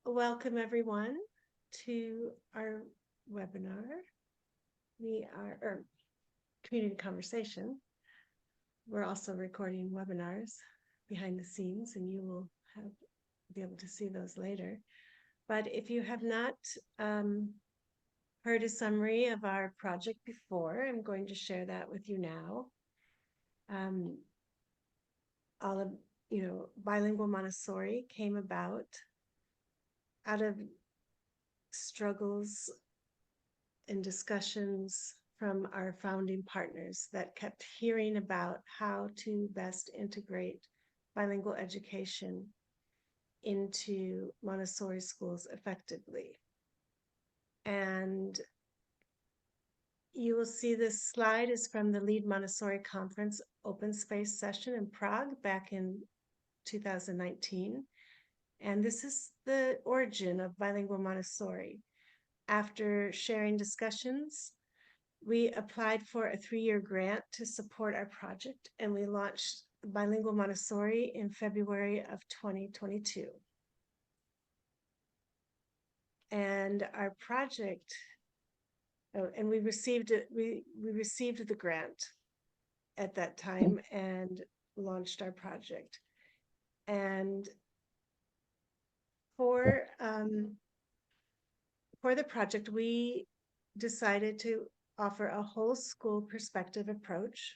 welcome everyone to our webinar. Or community conversation. We're also recording webinars behind the scenes, and you will be able to see those later. But if you have not heard a summary of our project before, I'm going to share that with you now. All of bilingual Montessori came about out of struggles and discussions from our founding partners that kept hearing about how to best integrate bilingual education into Montessori schools effectively. And you will see this slide is from the Lead Montessori Conference open space session in Prague back in 2019. And this is the origin of bilingual Montessori. After sharing discussions, we applied for a 3-year grant to support our project, and we launched Bilingual Montessori in February of 2022. And our project, and we received the grant at that time and launched our project. And for the project, we decided to offer a whole school perspective approach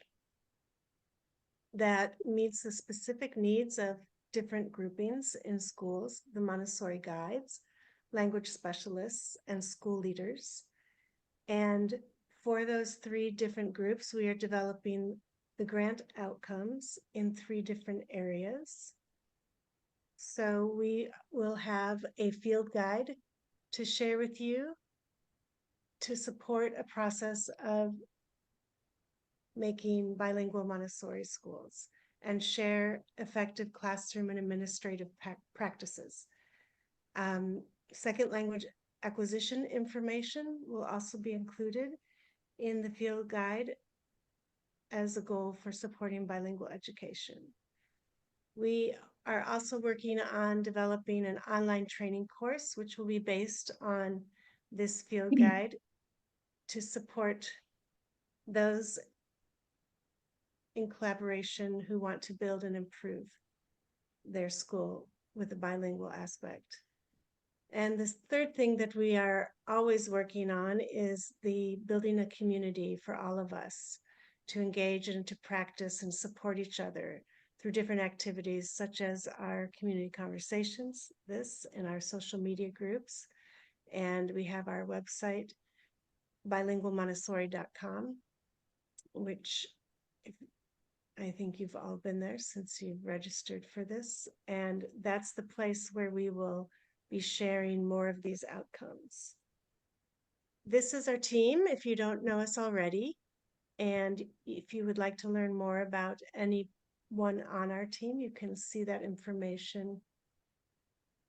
that meets the specific needs of different groupings in schools, the Montessori guides, language specialists, and school leaders. And for those 3 different groups, we are developing the grant outcomes in 3 different areas. So we will have a field guide to share with you to support a process of making bilingual Montessori schools and share effective classroom and administrative practices. Second language acquisition information will also be included in the field guide as a goal for supporting bilingual education. We are also working on developing an online training course, which will be based on this field guide to support those in collaboration who want to build and improve their school with a bilingual aspect. And this third thing that we are always working on is the building a community for all of us to engage and to practice and support each other through different activities such as our community conversations, this, and our social media groups. And we have our website, bilingualmontessori.com, which I think you've all been there since you've registered for this. And that's the place where we will be sharing more of these outcomes. This is our team, if you don't know us already. And if you would like to learn more about anyone on our team, you can see that information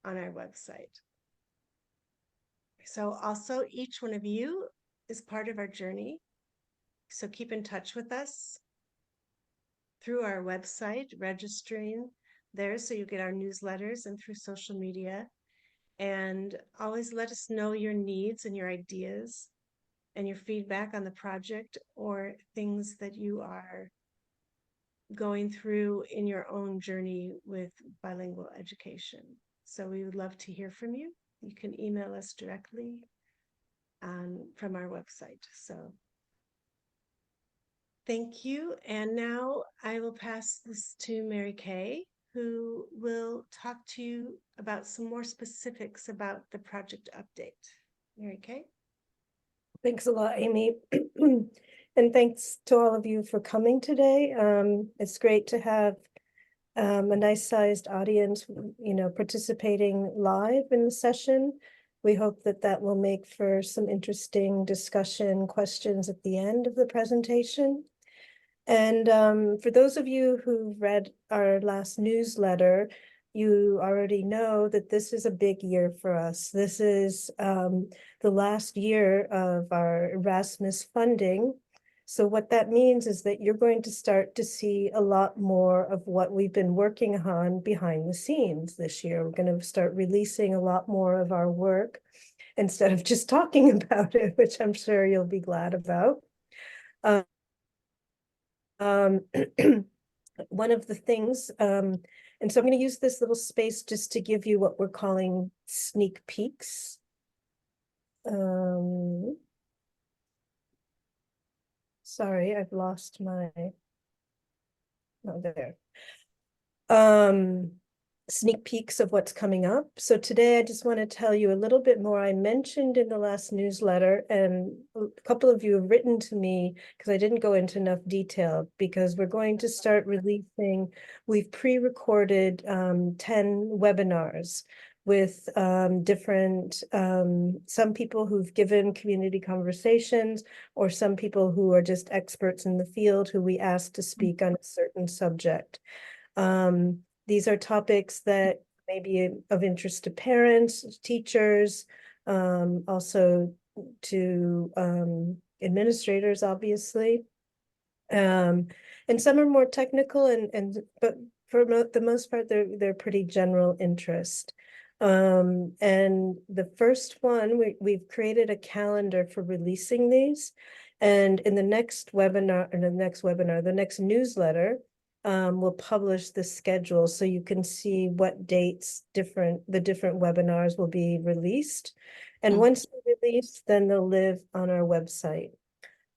on our website. So also, each one of you is part of our journey. So keep in touch with us through our website, registering there so you get our newsletters, and through social media. And always let us know your needs and your ideas and your feedback on the project or things that you are going through in your own journey with bilingual education. So we would love to hear from you. You can email us directly from our website. So thank you. And now I will pass this to Mary Kay, who will talk to you about some more specifics about the project update. Mary Kay? Thanks a lot, Amy. And thanks to all of you for coming today. It's great to have a nice sized audience, participating live in the session. We hope that that will make for some interesting discussion questions at the end of the presentation. And for those of you who've read our last newsletter, you already know that this is a big year for us. This is the last year of our Erasmus funding. So what that means is that you're going to start to see a lot more of what we've been working on behind the scenes this year. We're going to start releasing a lot more of our work instead of just talking about it, which I'm sure you'll be glad about. Um, one of the things, and so I'm going to use this little space just to give you what we're calling sneak peeks. Sorry, I've lost my, oh, there. Sneak peeks of what's coming up. So today I just want to tell you a little bit more. I mentioned in the last newsletter, and a couple of you have written to me because I didn't go into enough detail, because we're going to start releasing, we've pre-recorded 10 webinars with different, some people who've given community conversations, or some people who are just experts in the field who we asked to speak on a certain subject. These are topics that may be of interest to parents, teachers, also to administrators, obviously. And some are more technical, but for the most part, they're pretty general interest. And the first one, we've created a calendar for releasing these. And in the next webinar, the next newsletter, we'll publish the schedule so you can see what dates the different webinars will be released. And once they're released, then they'll live on our website.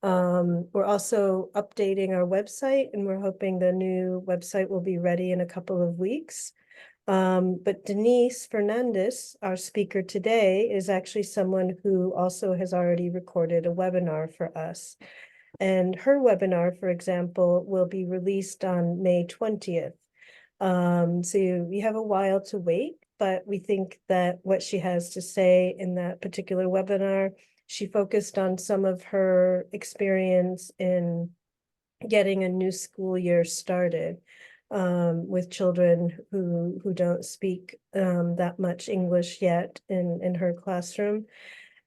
We're also updating our website, and we're hoping the new website will be ready in a couple of weeks. But Denise Fernandes, our speaker today, is actually someone who also has already recorded a webinar for us. And her webinar, for example, will be released on May 20th. So you have a while to wait, but we think that what she has to say in that particular webinar, she focused on some of her experience in getting a new school year started with children who don't speak that much English yet in her classroom.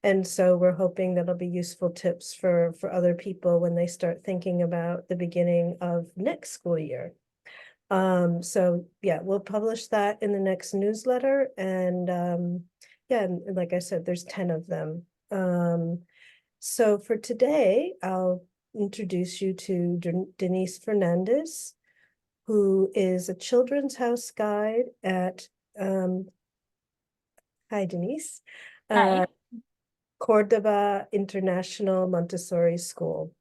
And so we're hoping that'll be useful tips for other people when they start thinking about the beginning of next school year. So yeah, we'll publish that in the next newsletter. And yeah, and like I said, there's 10 of them. So for today, I'll introduce you to Denise Fernandes, who is a children's house guide at, hi Denise. Hi. Cordova International Montessori School.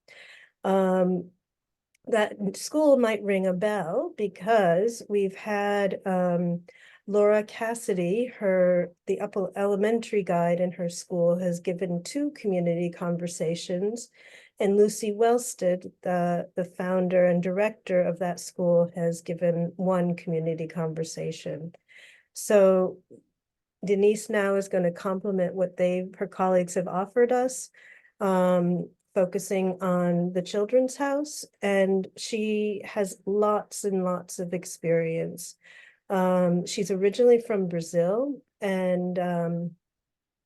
That school might ring a bell because we've had Laura Cassidy, the upper elementary guide in her school, has given 2 community conversations, and Lucy Wellstead, the founder and director of that school, has given 1 community conversation. So Denise now is going to complement what her colleagues have offered us, focusing on the Children's House, and she has lots and lots of experience. She's originally from Brazil, and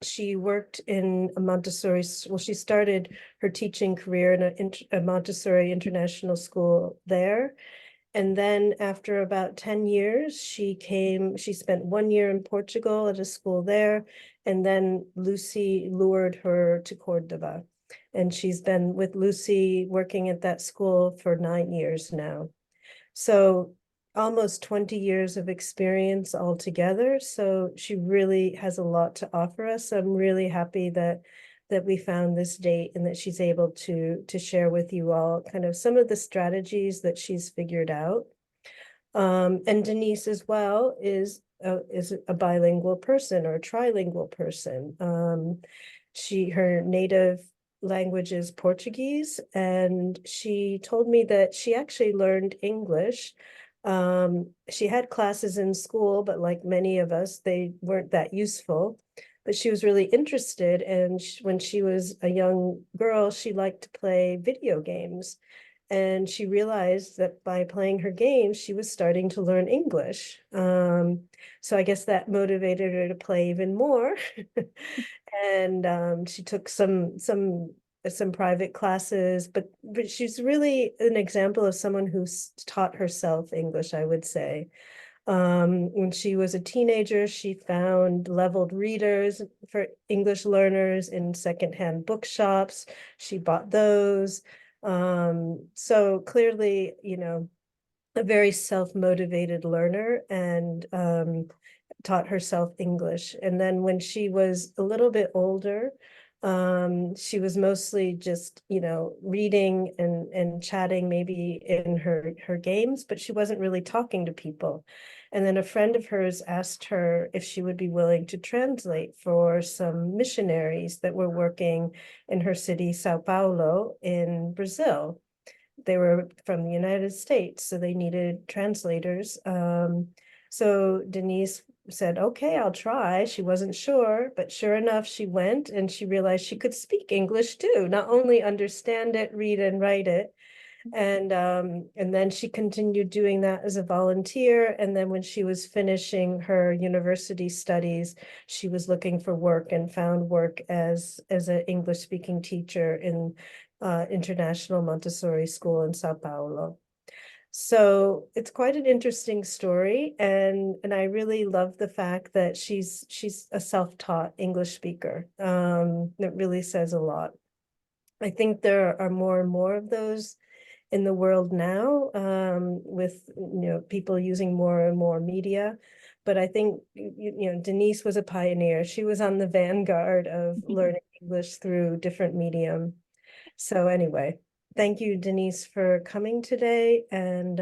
she worked in a Montessori, well, she started her teaching career in a Montessori international school there. And then after about 10 years, she spent 1 year in Portugal at a school there. And then Lucy lured her to Cordova. And she's been with Lucy working at that school for 9 years now. So almost 20 years of experience altogether. So she really has a lot to offer us. So I'm really happy that we found this date and that she's able to share with you all kind of some of the strategies that she's figured out. And Denise as well is a bilingual person or a trilingual person. Her native language is Portuguese, and she told me that she actually learned English. She had classes in school, but like many of us, they weren't that useful. But she was really interested, and when she was a young girl, she liked to play video games. And she realized that by playing her games, she was starting to learn English. So I guess that motivated her to play even more. And she took some some private classes, but she's really an example of someone who's taught herself English, I would say. When she was a teenager, she found leveled readers for English learners in secondhand bookshops. She bought those. So clearly, you know, a very self-motivated learner, and taught herself English. And then when she was a little bit older, she was mostly just, you know, reading and chatting maybe in her games, but she wasn't really talking to people. And then a friend of hers asked her if she would be willing to translate for some missionaries that were working in her city, Sao Paulo, in Brazil. They were from the United States, so they needed translators. So Denise said, okay, I'll try. She wasn't sure, but sure enough, she went and she realized she could speak English too, not only understand it, read and write it. And then she continued doing that as a volunteer. And then when she was finishing her university studies, she was looking for work and found work as an English speaking teacher in International Montessori School in Sao Paulo. So it's quite an interesting story, and I really love the fact that she's a self-taught English speaker. It really says a lot. I think there are more and more of those in the world now, with, you know, people using more and more media. But I think, you know, Denise was a pioneer. She was on the vanguard of learning English through different medium. So anyway, thank you, Denise, for coming today. And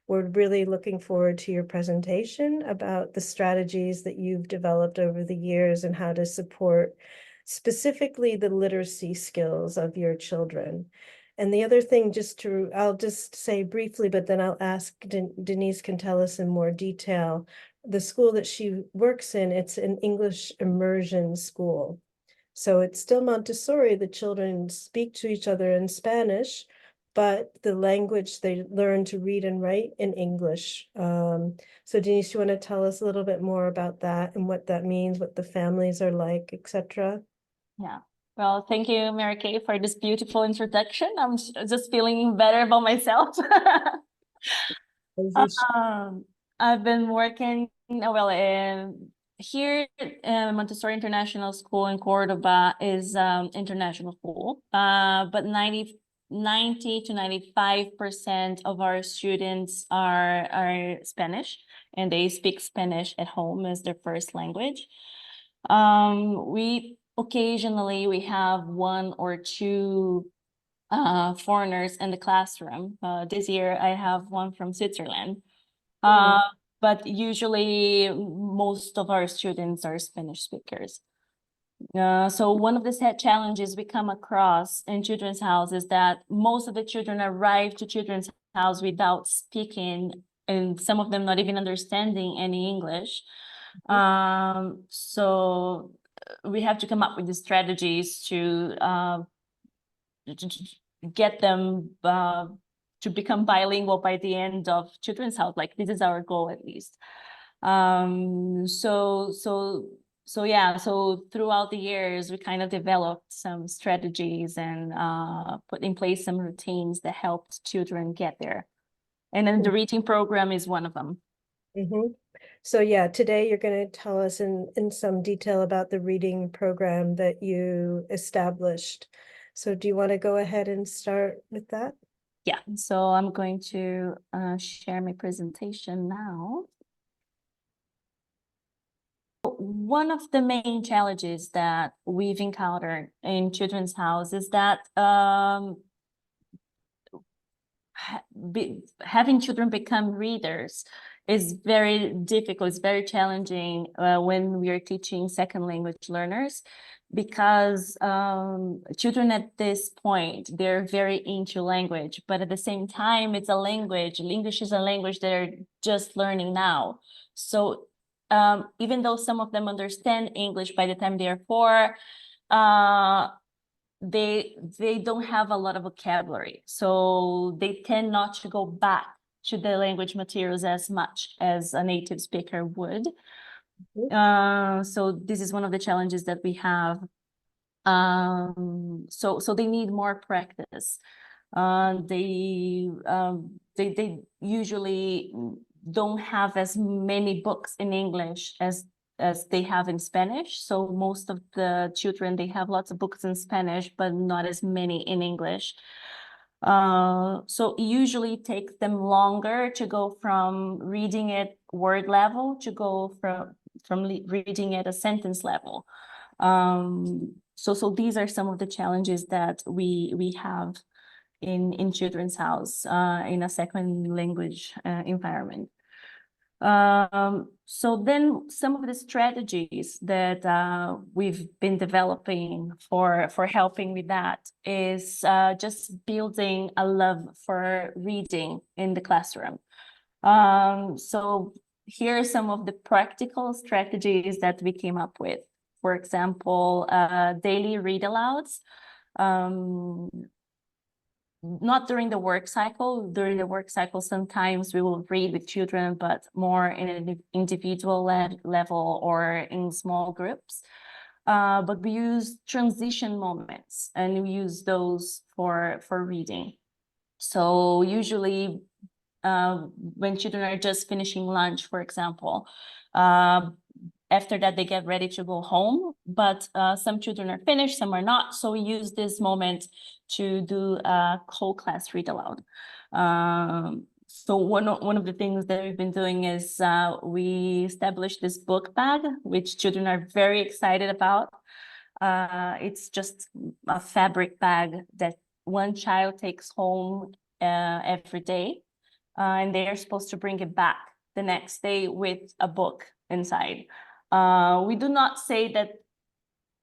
we're really looking forward to your presentation about the strategies that you've developed over the years and how to support specifically the literacy skills of your children. And the other thing, I'll just say briefly, but then I'll ask Denise can tell us in more detail. The school that she works in, it's an English immersion school. So it's still Montessori. The children speak to each other in Spanish, but the language they learn to read and write in English. So Denise, you want to tell us a little bit more about that and what that means, what the families are like, etc.? Yeah. Well, thank you, Mary Kay, for this beautiful introduction. I'm just feeling better about myself. I've been working, here Montessori International School in Cordoba is international school, but 90 to 95% of our students are Spanish, and they speak Spanish at home as their first language. We occasionally have one or two foreigners in the classroom. This year I have one from Switzerland. But usually most of our students are Spanish speakers. So one of the set challenges we come across in children's house is that most of the children arrive to children's house without speaking, and some of them not even understanding any English. So we have to come up with the strategies to get them to become bilingual by the end of children's house. Like, this is our goal, at least. So throughout the years, we kind of developed some strategies and put in place some routines that helped children get there. And then the reading program is one of them. So yeah, today you're going to tell us in some detail about the reading program that you established. So do you want to go ahead and start with that? Yeah, so I'm going to share my presentation now. One of the main challenges that we've encountered in children's house is that having children become readers is very difficult. It's very challenging when we are teaching second language learners, because children at this point, they're very into language, but at the same time, it's a language. English is a language they're just learning now. So even though some of them understand English by the time they're 4, they don't have a lot of vocabulary, so they tend not to go back to the language materials as much as a native speaker would. So this is one of the challenges that we have. So they need more practice. They usually don't have as many books in English as they have in Spanish. So most of the children, they have lots of books in Spanish, but not as many in English. So it usually takes them longer to go from reading it word level to go from reading at a sentence level. So these are some of the challenges that we have in Children's House in a second language environment. So then some of the strategies that we've been developing for helping with that is just building a love for reading in the classroom. So here are some of the practical strategies that we came up with. For example, daily read alouds. Not during the work cycle. During the work cycle, sometimes we will read with children, but more in an individual level or in small groups. But we use transition moments, and we use those for reading. So usually when children are just finishing lunch, for example, after that, they get ready to go home, but some children are finished, some are not. So we use this moment to do a co-class read aloud. So one of the things that we've been doing is we established this book bag, which children are very excited about. It's just a fabric bag that one child takes home every day, and they are supposed to bring it back the next day with a book inside. We do not say that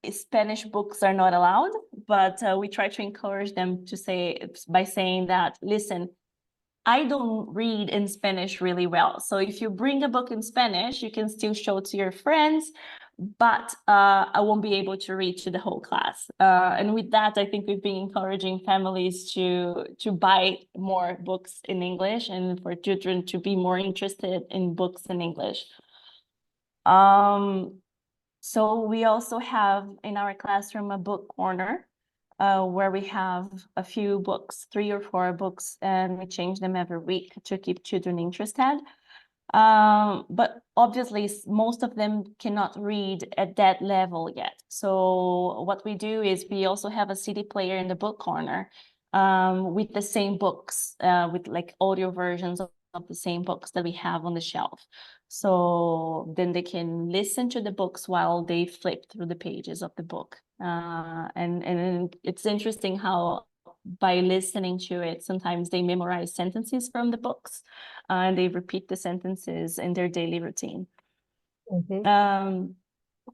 Spanish books are not allowed, but we try to encourage them to say by saying that, listen, I don't read in Spanish really well. So if you bring a book in Spanish, you can still show it to your friends, but I won't be able to read to the whole class. And with that, I think we've been encouraging families to buy more books in English and for children to be more interested in books in English. So we also have in our classroom a book corner where we have a few books, 3 or 4 books, and we change them every week to keep children interested. But obviously, most of them cannot read at that level yet. So what we do is we also have a CD player in the book corner with the same books, with like audio versions of the same books that we have on the shelf. So then they can listen to the books while they flip through the pages of the book. And it's interesting how by listening to it, sometimes they memorize sentences from the books and they repeat the sentences in their daily routine. And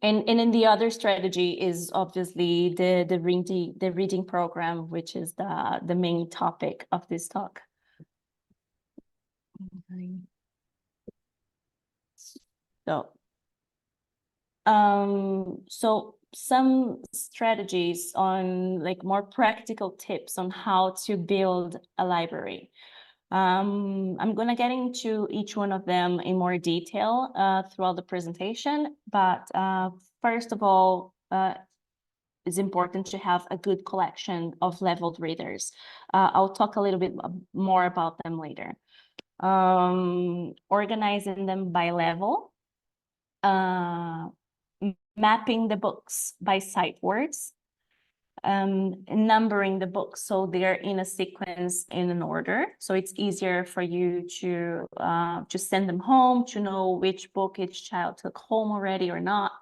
then the other strategy is obviously the reading program, which is the main topic of this talk. So some strategies on like more practical tips on how to build a library. I'm going to get into each one of them in more detail throughout the presentation, but first of all, it's important to have a good collection of leveled readers. I'll talk a little bit more about them later. Organizing them by level, mapping the books by sight words, numbering the books so they're in a sequence in an order, so it's easier for you to send them home, to know which book each child took home already or not.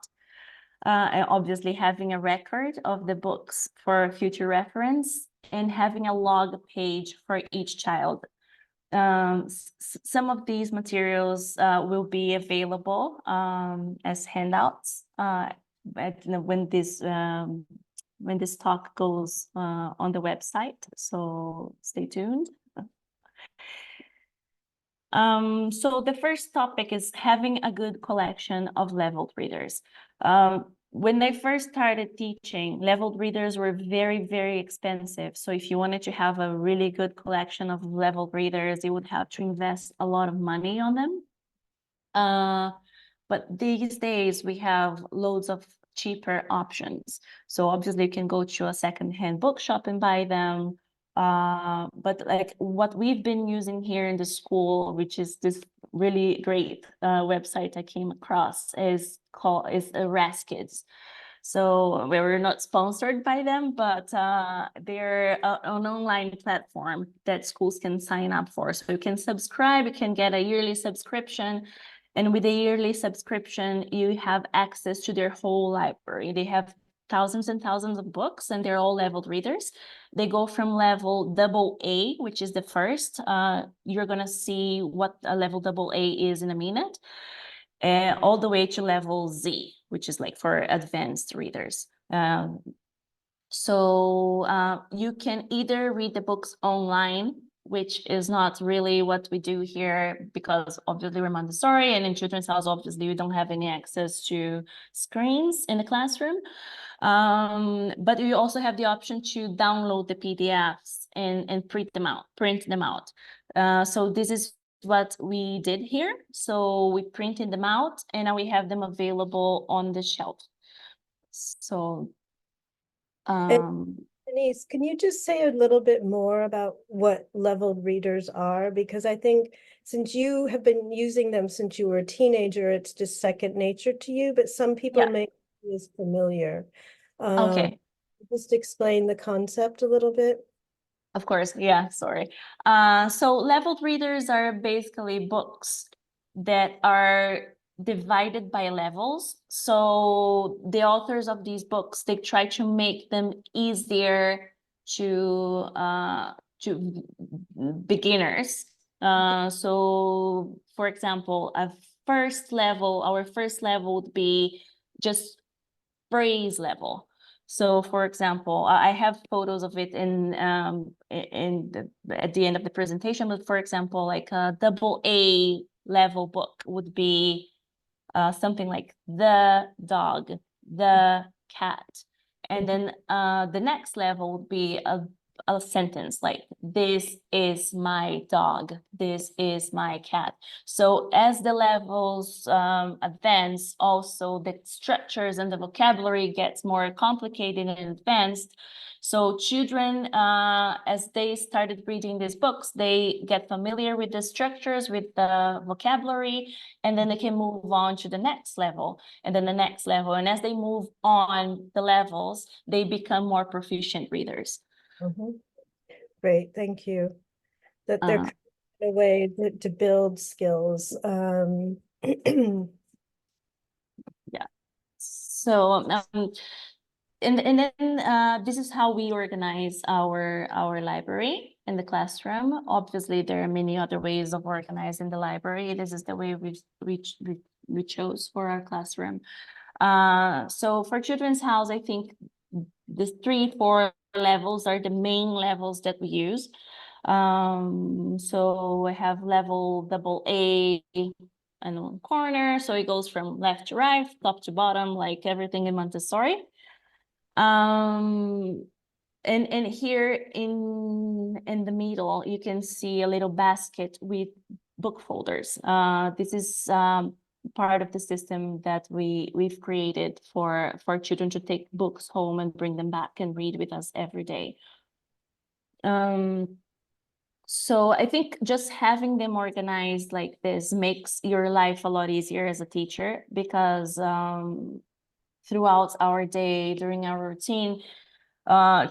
And obviously having a record of the books for future reference and having a log page for each child. Some of these materials will be available as handouts when this talk goes on the website, so stay tuned. So the first topic is having a good collection of leveled readers. When I first started teaching, leveled readers were very, very expensive. So if you wanted to have a really good collection of leveled readers, you would have to invest a lot of money on them. But these days we have loads of cheaper options. So obviously you can go to a secondhand bookshop and buy them. But like what we've been using here in the school, which is this really great website I came across, is RAS Kids. So we were not sponsored by them, but they're an online platform that schools can sign up for. So you can subscribe, you can get a yearly subscription. And with a yearly subscription, you have access to their whole library. They have thousands and thousands of books, and they're all leveled readers. They go from level AA, which is the first. You're going to see what a level AA is in a minute. All the way to level Z, which is like for advanced readers. So you can either read the books online, which is not really what we do here, because obviously we're Montessori, and in children's house, obviously we don't have any access to screens in the classroom. But you also have the option to download the PDFs and print them out. So this is what we did here. So we printed them out, and now we have them available on the shelf. So Denise, can you just say a little bit more about what leveled readers are? Because I think since you have been using them since you were a teenager, it's just second nature to you, but some people Yeah. may be as familiar. Okay. Just explain the concept a little bit. Of course, yeah, sorry. So leveled readers are basically books that are divided by levels. So the authors of these books, they try to make them easier to beginners. So for example, our first level would be just phrase level. So for example, I have photos of it at the end of the presentation, but for example, like a AA level book would be something like the dog, the cat. And then the next level would be a sentence like, this is my dog, this is my cat. So as the levels advance, also the structures and the vocabulary gets more complicated and advanced. So children, as they started reading these books, they get familiar with the structures, with the vocabulary, and then they can move on to the next level, and then the next level. And as they move on the levels, they become more proficient readers. Great, thank you. That they're kind of a way to build skills. Yeah. So and then this is how we organize our library in the classroom. Obviously, there are many other ways of organizing the library. This is the way we chose for our classroom. So for children's house, I think the 3-4 levels are the main levels that we use. So I have level AA and one corner, so it goes from left to right, top to bottom, like everything in Montessori. And here in the middle, you can see a little basket with book folders. This is part of the system that we've created for children to take books home and bring them back and read with us every day. So I think just having them organized like this makes your life a lot easier as a teacher, because throughout our day, during our routine,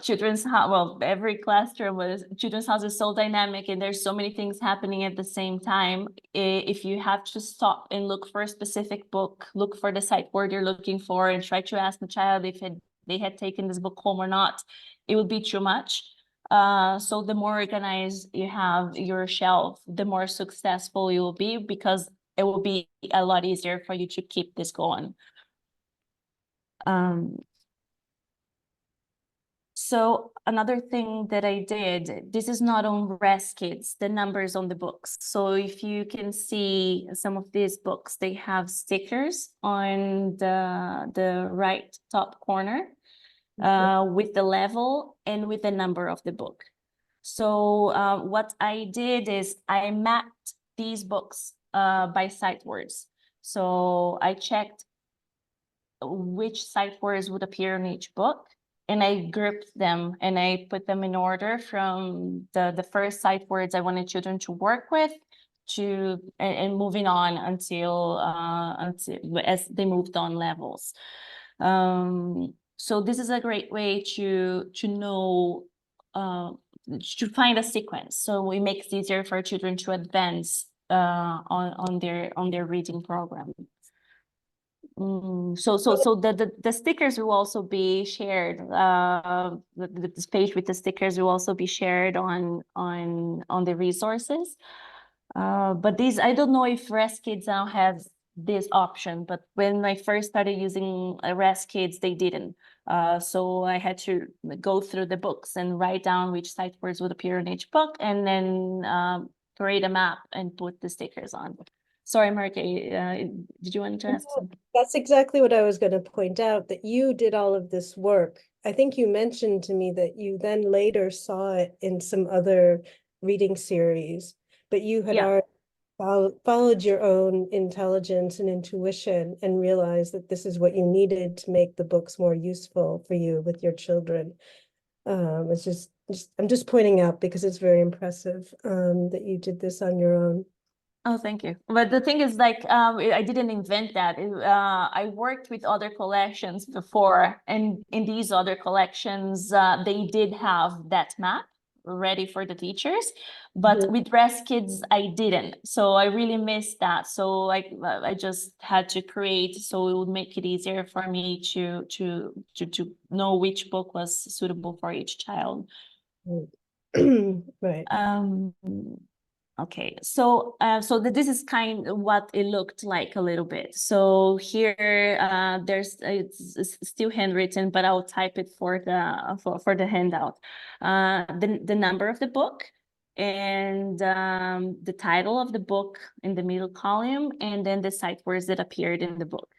children's house, well, every classroom was children's house is so dynamic, and there's so many things happening at the same time. If you have to stop and look for a specific book, look for the sight word you're looking for, and try to ask the child if they had taken this book home or not, it would be too much. So the more organized you have your shelf, the more successful you will be, because it will be a lot easier for you to keep this going. So another thing that I did, this is not on RAS Kids, the numbers on the books. So if you can see some of these books, they have stickers on the right top corner with the level and with the number of the book. So what I did is I mapped these books by sight words. So I checked which sight words would appear in each book. And I grouped them and I put them in order from the first sight words I wanted children to work with to and moving on until as they moved on levels. So this is a great way to know to find a sequence. So it makes it easier for children to advance on their reading program. So the stickers will also be shared. This page with the stickers will also be shared on the resources. But these, I don't know if Rest Kids now has this option, but when I first started using Rest Kids, they didn't. So I had to go through the books and write down which sight words would appear in each book, and then create a map and put the stickers on. Sorry, Marky, did you want to ask something? That's exactly what I was going to point out, that you did all of this work. I think you mentioned to me that you then later saw it in some other reading series, but you had Yeah. already followed your own intelligence and intuition and realized that this is what you needed to make the books more useful for you with your children. It's just I'm just pointing out because it's very impressive that you did this on your own. Oh, thank you. But the thing is, like, I didn't invent that. I worked with other collections before, and in these other collections, they did have that map ready for the teachers, but with Rest Kids, I didn't. So I really missed that. So I just had to create, so it would make it easier for me to know which book was suitable for each child. Right. Okay, so this is kind of what it looked like a little bit. So here, it's still handwritten, but I'll type it for the handout. The number of the book, and the title of the book in the middle column, and then the sight words that appeared in the book.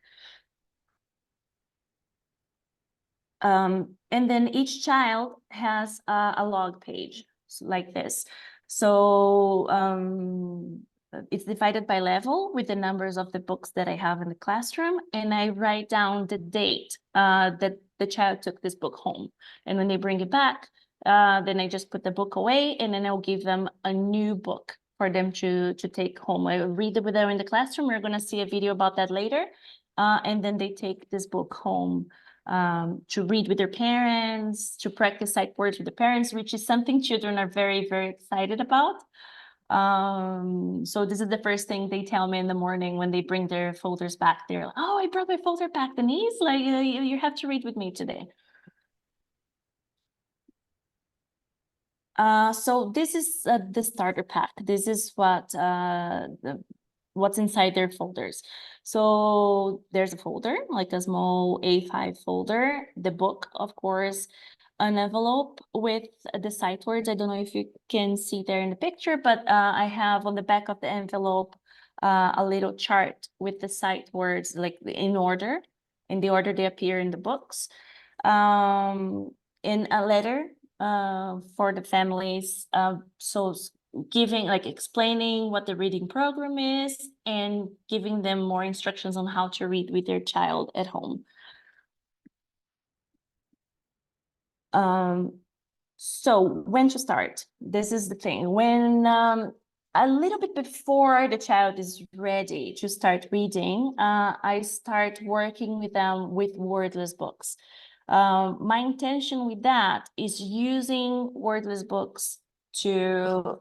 And then each child has a log page like this. So it's divided by level with the numbers of the books that I have in the classroom, and I write down the date that the child took this book home. And when they bring it back, then I just put the book away, and then I'll give them a new book for them to take home. I read it with them in the classroom. We're going to see a video about that later. And then they take this book home to read with their parents, to practice sight words with the parents, which is something children are very, very excited about. So this is the first thing they tell me in the morning when they bring their folders back. They're like, "Oh, I brought my folder back, Denise. Like, you have to read with me today." So this is the starter pack. This is what's inside their folders. So there's a folder, like a small A5 folder, the book, of course, an envelope with the sight words. I don't know if you can see there in the picture, but I have on the back of the envelope a little chart with the sight words, like in the order they appear in the books. In a letter for the families, so giving, like, explaining what the reading program is and giving them more instructions on how to read with their child at home. So when to start? This is the thing. When a little bit before the child is ready to start reading, I start working with them with wordless books. My intention with that is using wordless books to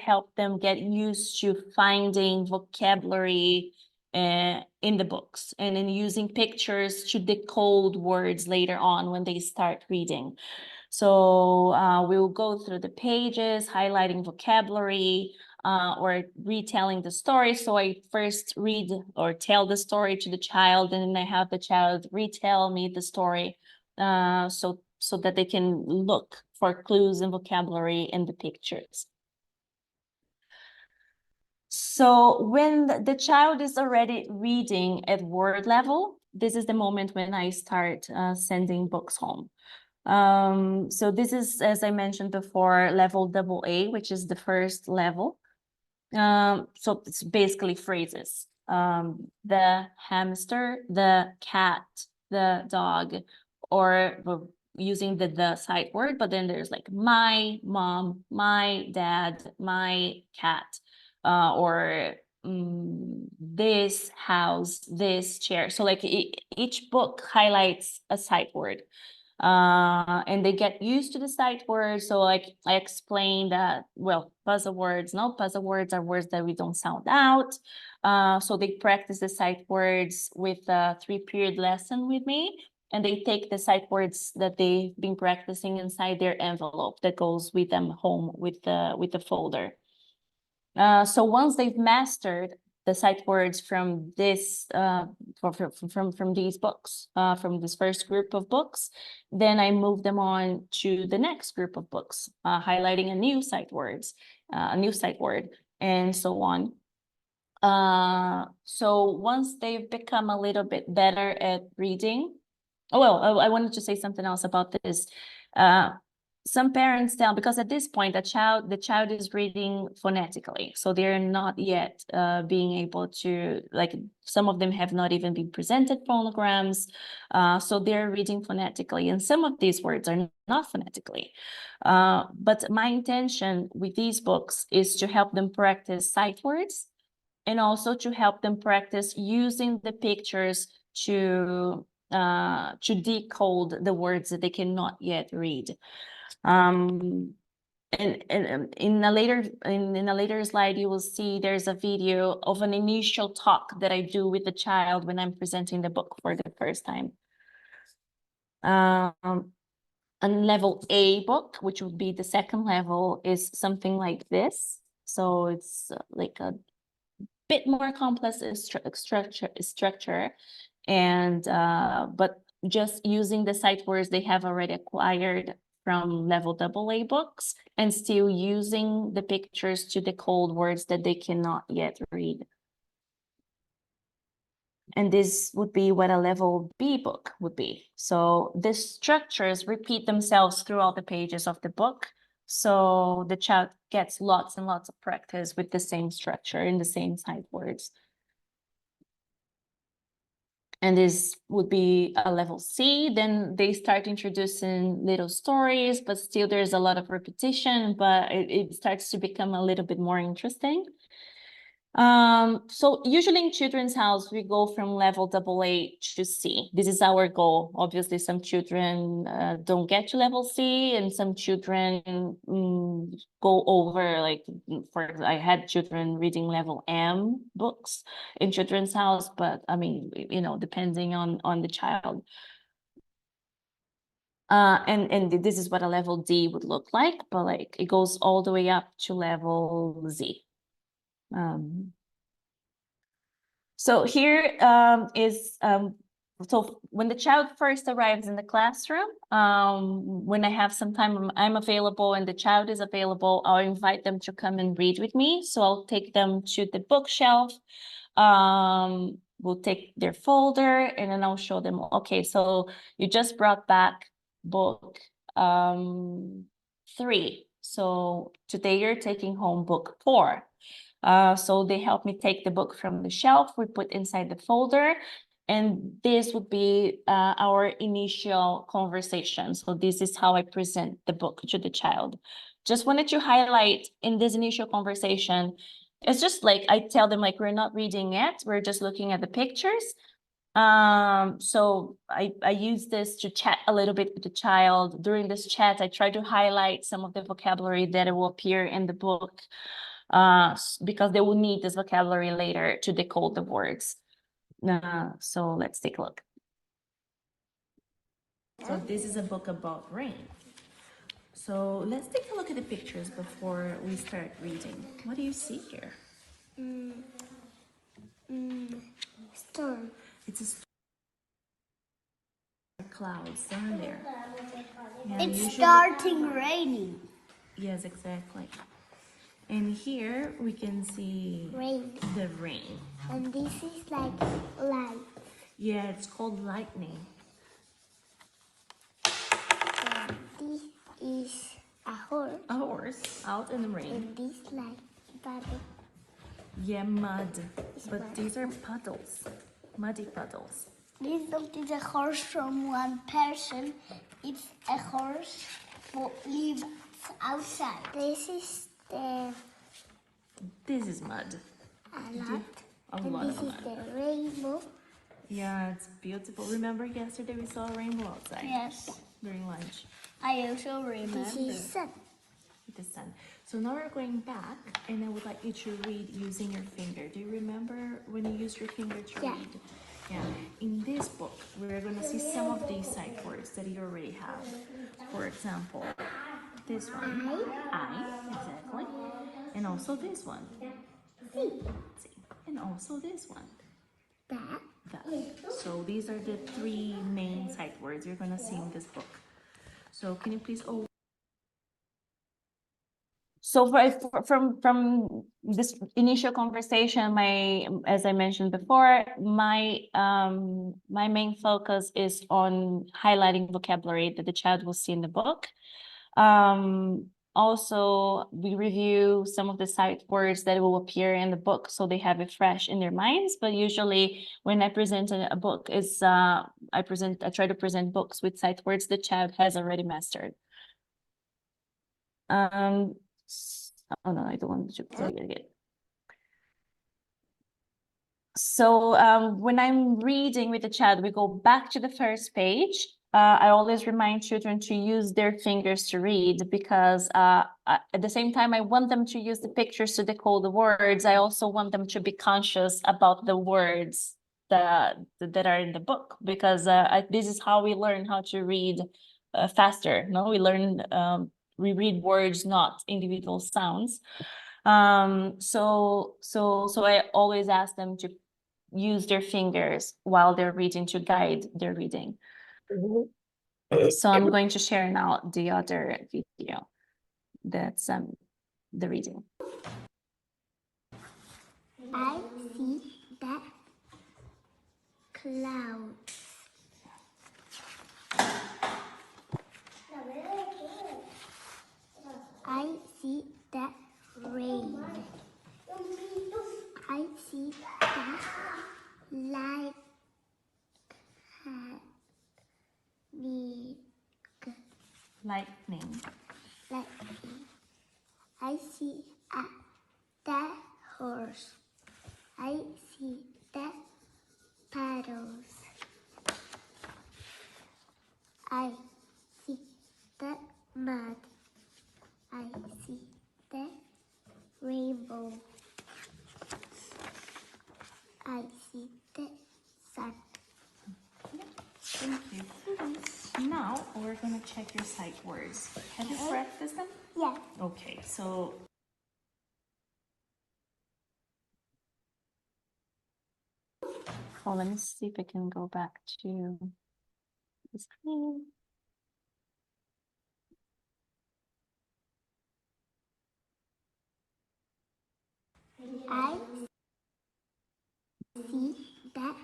help them get used to finding vocabulary in the books, and then using pictures to decode words later on when they start reading. So we'll go through the pages, highlighting vocabulary, or retelling the story. So I first read or tell the story to the child, and then I have the child retell me the story, so that they can look for clues and vocabulary in the pictures. So when the child is already reading at word level, this is the moment when I start sending books home. So this is, as I mentioned before, level AA, which is the first level. So it's basically phrases. the hamster, the cat, the dog, or using the sight word, but then there's like my mom, my dad, my cat, or this house, this chair. So like each book highlights a sight word. And they get used to the sight words. So like I explained that, well, puzzle words are words that we don't sound out. So they practice the sight words with a 3-period lesson with me, and they take the sight words that they've been practicing inside their envelope that goes with them home with the folder. So once they've mastered the sight words from this from these books, from this first group of books, then I move them on to the next group of books, highlighting a new sight words, a new sight word, and so on. So once they've become a little bit better at reading, oh well, I wanted to say something else about this. Some parents tell, because at this point the child is reading phonetically, so they're not yet being able to, like, some of them have not even been presented phonograms, so they're reading phonetically, and some of these words are not phonetically. But my intention with these books is to help them practice sight words, and also to help them practice using the pictures to decode the words that they cannot yet read. And in a later slide, you will see there's a video of an initial talk that I do with the child when I'm presenting the book for the first time. A level A book, which would be the second level, is something like this. So it's like a bit more complex structure, and but just using the sight words they have already acquired from level AA books, and still using the pictures to decode words that they cannot yet read. And this would be what a level B book would be. So the structures repeat themselves throughout the pages of the book. So the child gets lots and lots of practice with the same structure and the same sight words. And this would be a level C. Then they start introducing little stories, but still there's a lot of repetition, but it starts to become a little bit more interesting. So usually in Children's House, we go from level AA to C. This is our goal. Obviously, some children don't get to level C, and some children go over, like, I had children reading level M books in Children's House, but I mean, you know, depending on the child. And this is what a level D would look like, but like it goes all the way up to level Z. So here is so when the child first arrives in the classroom, when I have some time, I'm available and the child is available, I'll invite them to come and read with me. So I'll take them to the bookshelf. We'll take their folder and then I'll show them, okay, so you just brought back book 3. So today you're taking home book 4. So they help me take the book from the shelf, we put inside the folder, and this would be our initial conversation. So this is how I present the book to the child. Just wanted to highlight in this initial conversation, it's just like I tell them, like, we're not reading it, we're just looking at the pictures. So I use this to chat a little bit with the child. During this chat, I try to highlight some of the vocabulary that will appear in the book, because they will need this vocabulary later to decode the words. So let's take a look. So this is a book about rain. So let's take a look at the pictures before we start reading. What do you see here? Storm. It's a storm. Clouds down there. And It's usually, starting raining. yes, exactly. And here we can see Rain. the rain. And this is like light. Yeah, it's called lightning. And this is a horse. A horse out in the rain. And this like butter. Yeah, mud. But mud. these are puddles, muddy puddles. This not is a horse from one person. It's a horse who lives outside. This is the This is mud. a lot. A And lot this of is mud. the rainbow. Yeah, it's beautiful. Remember yesterday we saw a rainbow outside Yes. during lunch I also remember. This is sun. with the sun. So now we're going back, and I would like you to read using your finger. Do you remember when you used your finger to Yeah. read? Yeah. In this book, we're going to see some of these sight words that you already have. For example, this one, I, exactly. And also this one, See. and also this one, That. that. So these are the three main sight words you're going to see in this book. So can you please So from this initial conversation, as I mentioned before, my main focus is on highlighting vocabulary that the child will see in the book. Also, we review some of the sight words that will appear in the book, so they have it fresh in their minds. But usually, when I present a book, I try to present books with sight words the child has already mastered. Oh no, I don't want to play it again. So when I'm reading with the child, we go back to the first page. I always remind children to use their fingers to read because at the same time, I want them to use the pictures to decode the words. I also want them to be conscious about the words that are in the book because this is how we learn how to read faster. No, we read words, not individual sounds. So I always ask them to use their fingers while they're reading to guide their reading. Mhm. So I'm going to share now the other video. That's the reading. I see the clouds. I see the rain. I see the light. Lightning. Lightning. I see the horse. I see the paddles. I see the mud. I see the rainbow. I see the sun. Thank you. Now we're going to check your sight words. Have you practiced them? Yeah. Okay, so let me see if I can go back to the screen. I see the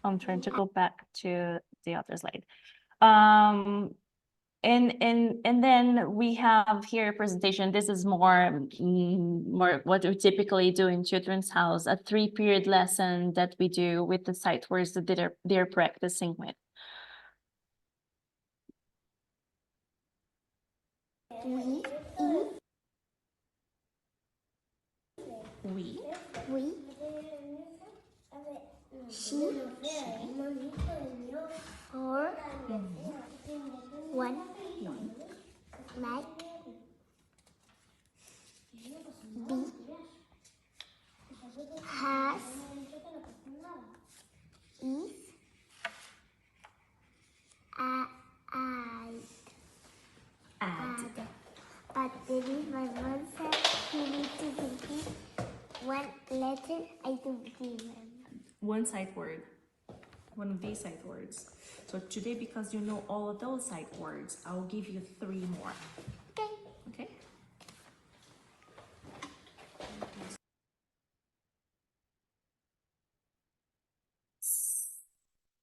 I'm trying to go back to the other slide. And then we have here a presentation. This is more what we typically do in children's house, a 3-period lesson that we do with the sight words that they're practicing with. we, We, she, or one, like, be, has, is, add. But Denise, my mom said you need to repeat one letter. I don't remember. One sight word, one of these sight words. So today, because you know all of those sight words, I'll give you 3 more. Okay. Okay?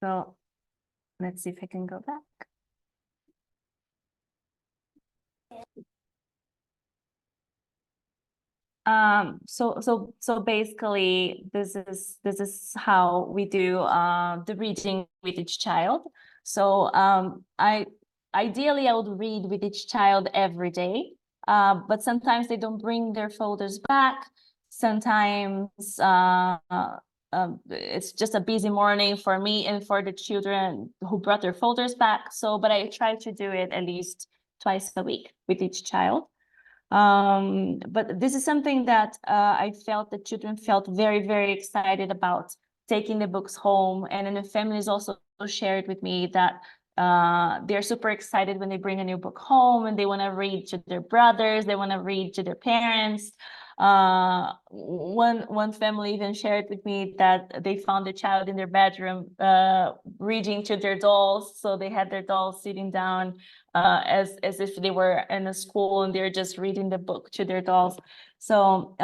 So let's see if I can go back. So basically this is how we do the reading with each child. So ideally I would read with each child every day, but sometimes they don't bring their folders back. Sometimes it's just a busy morning for me and for the children who brought their folders back. So, but I try to do it at least twice a week with each child. But this is something that I felt the children felt very, very excited about taking the books home. And then the families also shared with me that they're super excited when they bring a new book home and they want to read to their brothers, they want to read to their parents. One family even shared with me that they found a child in their bedroom reading to their dolls. So they had their dolls sitting down as if they were in a school and they're just reading the book to their dolls. So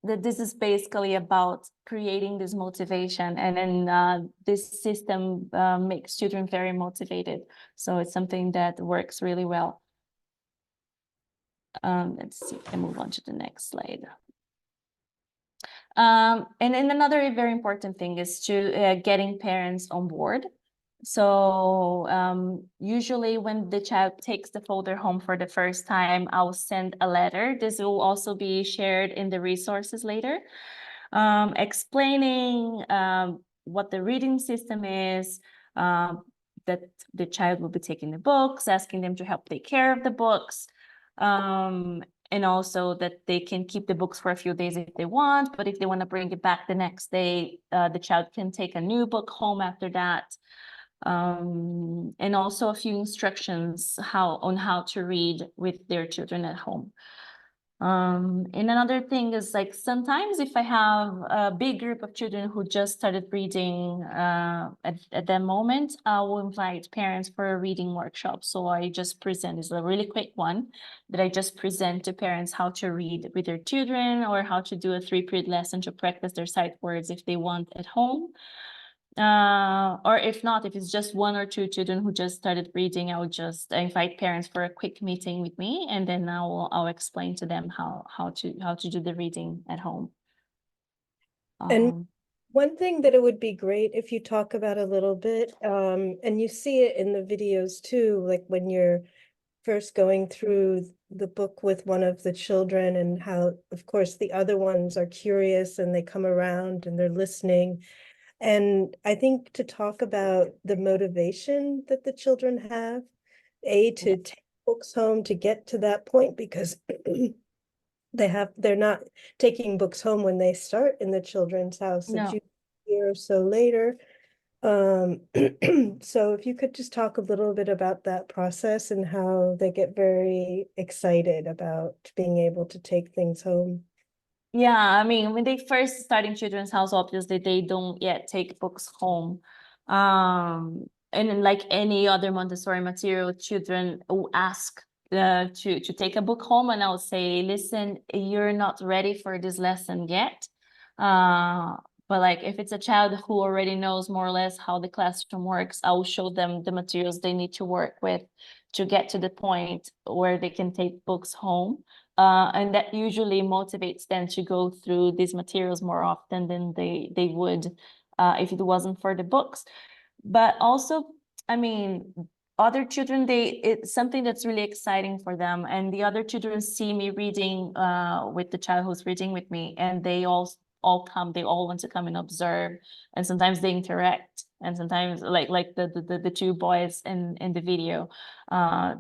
this is basically about creating this motivation, and then this system makes children very motivated. So it's something that works really well. Let's see, I move on to the next slide. And then another very important thing is to getting parents on board. So usually when the child takes the folder home for the first time, I'll send a letter. This will also be shared in the resources later, explaining what the reading system is, that the child will be taking the books, asking them to help take care of the books, and also that they can keep the books for a few days if they want, but if they want to bring it back the next day, the child can take a new book home after that. And also a few instructions on how to read with their children at home. And another thing is, like, sometimes if I have a big group of children who just started reading at that moment, I will invite parents for a reading workshop. So I just present, it's a really quick one that I just present to parents how to read with their children, or how to do a 3-period lesson to practice their sight words if they want at home. Or if not, if it's just 1 or 2 children who just started reading, I would just invite parents for a quick meeting with me, and then I'll explain to them how to do the reading at home. And one thing that it would be great if you talk about a little bit, and you see it in the videos too, like when you're first going through the book with one of the children, and how, of course, the other ones are curious and they come around and they're listening. And I think to talk about the motivation that the children have, to take books home, to get to that point, because they're not taking books home when they start in the children's house, No. it's a year or so later. So if you could just talk a little bit about that process and how they get very excited about being able to take things home. Yeah, I mean, when they first start in children's house, obviously they don't yet take books home. And then, like any other Montessori material, children will ask to take a book home, and I'll say, listen, you're not ready for this lesson yet. But like, if it's a child who already knows more or less how the classroom works, I will show them the materials they need to work with to get to the point where they can take books home. And that usually motivates them to go through these materials more often than they would if it wasn't for the books. But also, I mean, other children, it's something that's really exciting for them, and the other children see me reading with the child who's reading with me, and they all come, they all want to come and observe, and sometimes they interact, and sometimes like the 2 boys in the video,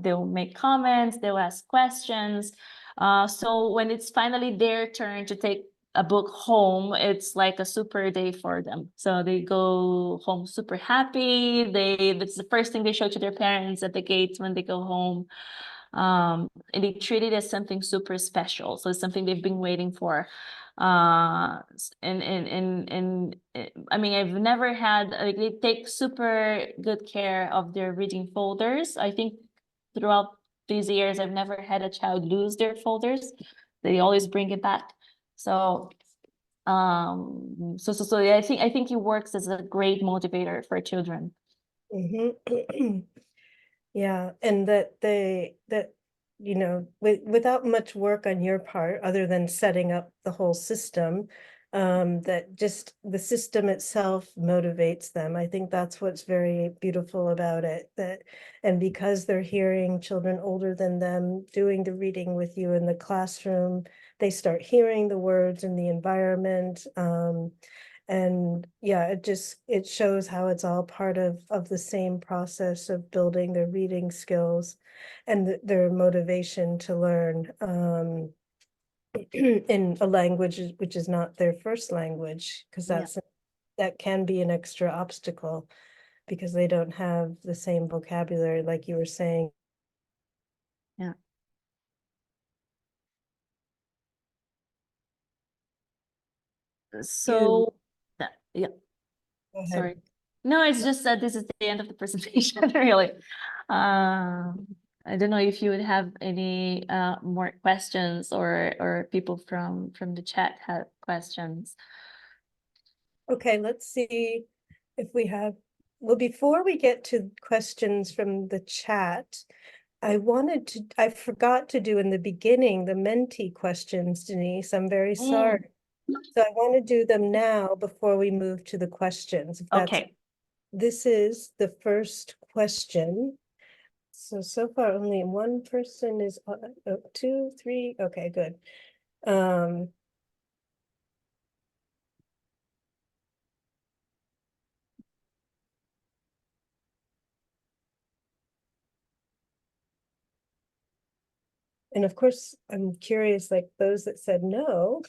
they'll make comments, they'll ask questions. So when it's finally their turn to take a book home, it's like a super day for them. So they go home super happy. That's the first thing they show to their parents at the gate when they go home. And they treat it as something super special. So it's something they've been waiting for. And I mean, I've never had, like, they take super good care of their reading folders. I think throughout these years, I've never had a child lose their folders. They always bring it back. So yeah, I think it works as a great motivator for children. Yeah, and that you know, without much work on your part, other than setting up the whole system, that just the system itself motivates them. I think that's what's very beautiful about it, that, and because they're hearing children older than them doing the reading with you in the classroom, they start hearing the words in the environment. And yeah, it shows how it's all part of the same process of building their reading skills and their motivation to learn in a language which is not their first language, because Yeah. that can be an extra obstacle because they don't have the same vocabulary, like you were saying. Yeah. So, yeah, Go ahead. sorry. No, it's just that this is the end of the presentation, really. I don't know if you would have any more questions, or people from the chat have questions. Okay, let's see if we have, well, before we get to questions from the chat, I forgot to do in the beginning, the mentee questions, Denise. I'm very sorry. So I want to do them now before we move to the questions. If that's, Okay. this is the first question. So far only one person is, 2, 3, okay, good. And of course, I'm curious, like those that said no,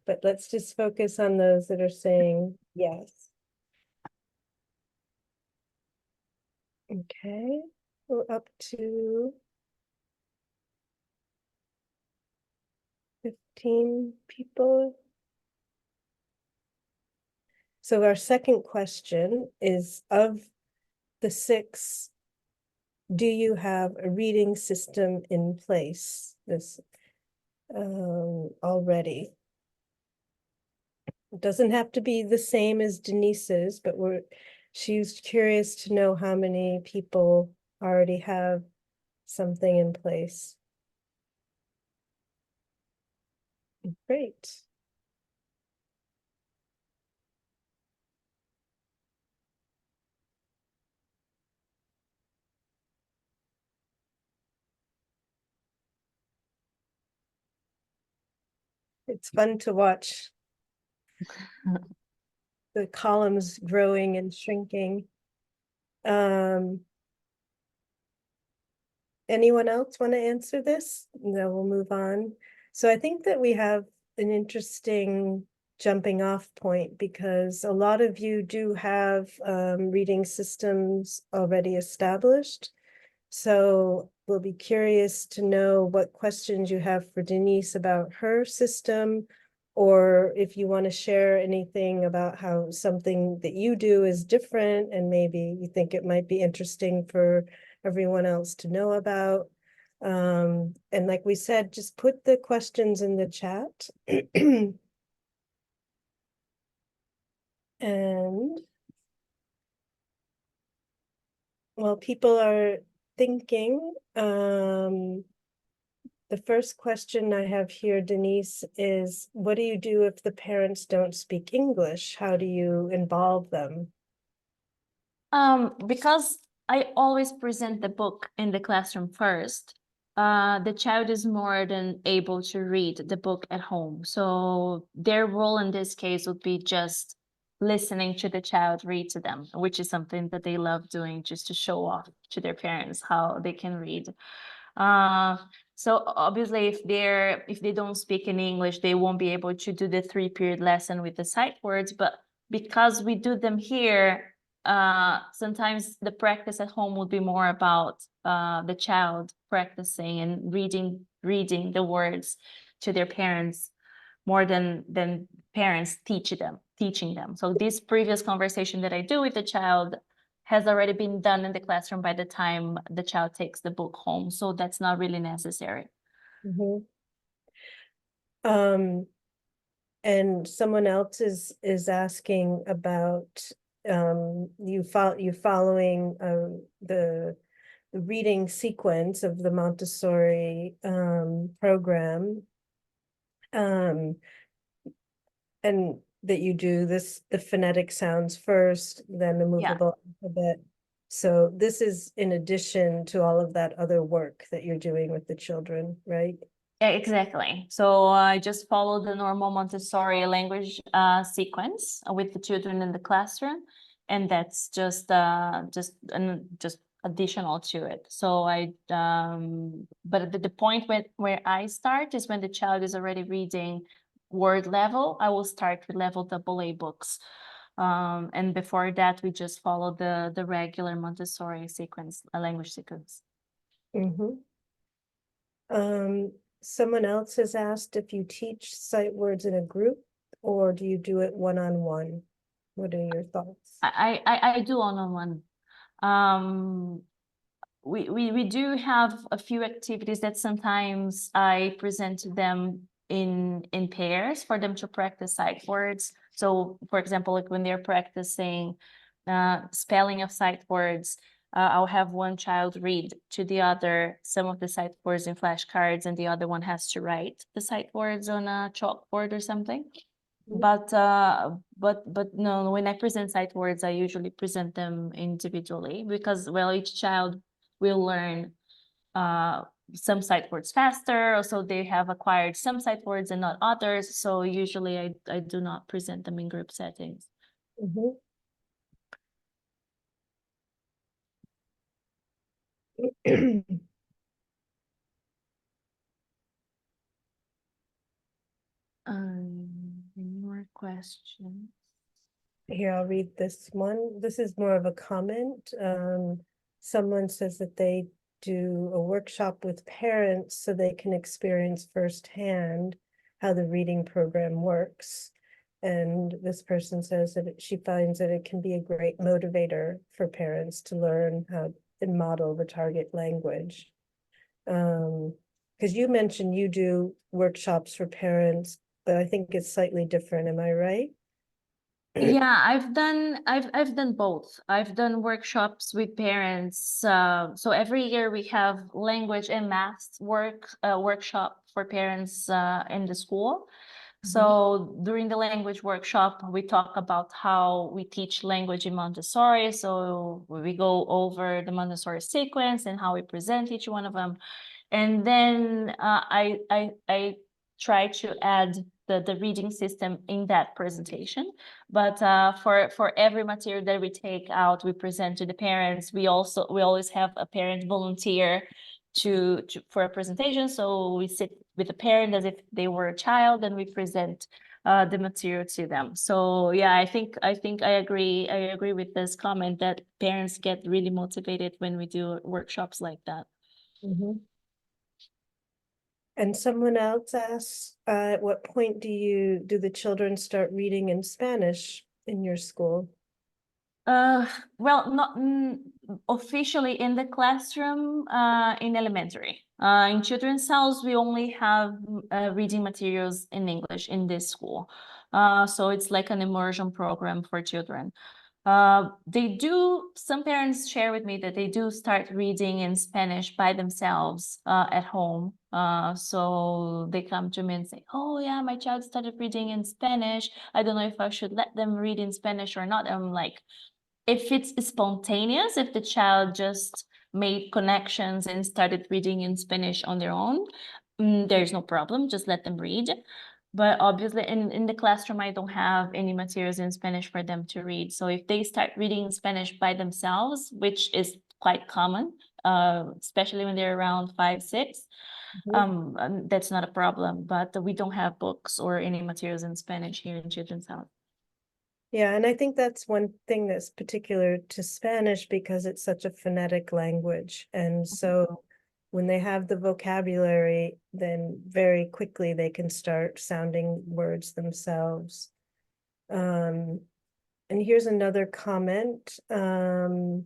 but let's just focus on those that are saying yes. Okay, we're up to 15 people. So our second question is, of the 6, do you have a reading system in place this already? It doesn't have to be the same as Denise's, but she's curious to know how many people already have something in place. Great. It's fun to watch the columns growing and shrinking. Anyone else want to answer this? No, we'll move on. So I think that we have an interesting jumping off point, because a lot of you do have reading systems already established. So we'll be curious to know what questions you have for Denise about her system, or if you want to share anything about how something that you do is different and maybe you think it might be interesting for everyone else to know about. And like we said, just put the questions in the chat. And while people are thinking, the first question I have here, Denise, is what do you do if the parents don't speak English? How do you involve them? Because I always present the book in the classroom first, the child is more than able to read the book at home. So their role in this case would be just listening to the child read to them, which is something that they love doing, just to show off to their parents how they can read. So obviously if they don't speak in English, they won't be able to do the 3-period lesson with the sight words. But because we do them here, sometimes the practice at home would be more about the child practicing and reading the words to their parents, more than parents teaching them. So this previous conversation that I do with the child has already been done in the classroom by the time the child takes the book home. So that's not really necessary. Mhm. And someone else is asking about you following the reading sequence of the Montessori program. And that you do the phonetic sounds first, then the Yeah. movable alphabet. So this is in addition to all of that other work that you're doing with the children, right? Yeah, exactly. So I just follow the normal Montessori language sequence with the children in the classroom, and that's just additional to it. So but the point where I start is when the child is already reading word level. I will start with level AA books. And before that, we just follow the regular Montessori sequence, a language sequence. Mm-hmm. Someone else has asked if you teach sight words in a group or do you do it one-on-one? What are your thoughts? I do one-on-one. We do have a few activities that sometimes I present to them in pairs for them to practice sight words. So for example, like when they're practicing spelling of sight words, I'll have one child read to the other some of the sight words in flashcards, and the other one has to write the sight words on a chalkboard or something. But no, when I present sight words, I usually present them individually because, well, each child will learn some sight words faster, or so they have acquired some sight words and not others. So usually I do not present them in group settings. Mhm. Any more questions? Here, I'll read this one. This is more of a comment. Someone says that they do a workshop with parents so they can experience firsthand how the reading program works. And this person says that she finds that it can be a great motivator for parents to learn how and model the target language. Because you mentioned you do workshops for parents, but I think it's slightly different. Am I right? Yeah, I've done both. I've done workshops with parents. So every year we have language and math workshop for parents in the school. So during the language workshop, we talk about how we teach language in Montessori. So we go over the Montessori sequence and how we present each one of them. And then I try to add the reading system in that presentation. But for every material that we take out, we present to the parents. We always have a parent volunteer for a presentation. So we sit with the parent as if they were a child, and we present the material to them. So yeah, I think I agree with this comment that parents get really motivated when we do workshops like that. Mhm. And someone else asks, at what point do the children start reading in Spanish in your school? Well, not officially in the classroom, in elementary. In children's house, we only have reading materials in English in this school. So it's like an immersion program for children. Some parents share with me that they do start reading in Spanish by themselves at home. So they come to me and say, oh yeah, my child started reading in Spanish. I don't know if I should let them read in Spanish or not. I'm like, if it's spontaneous, if the child just made connections and started reading in Spanish on their own, there's no problem, just let them read. But obviously in the classroom, I don't have any materials in Spanish for them to read. So if they start reading Spanish by themselves, which is quite common, especially when they're around 5, 6, that's not a problem. But we don't have books or any materials in Spanish here in Children's House. Yeah, and I think that's one thing that's particular to Spanish because it's such a phonetic language. And so when they have the vocabulary, then very quickly they can start sounding words themselves. And here's another comment. No,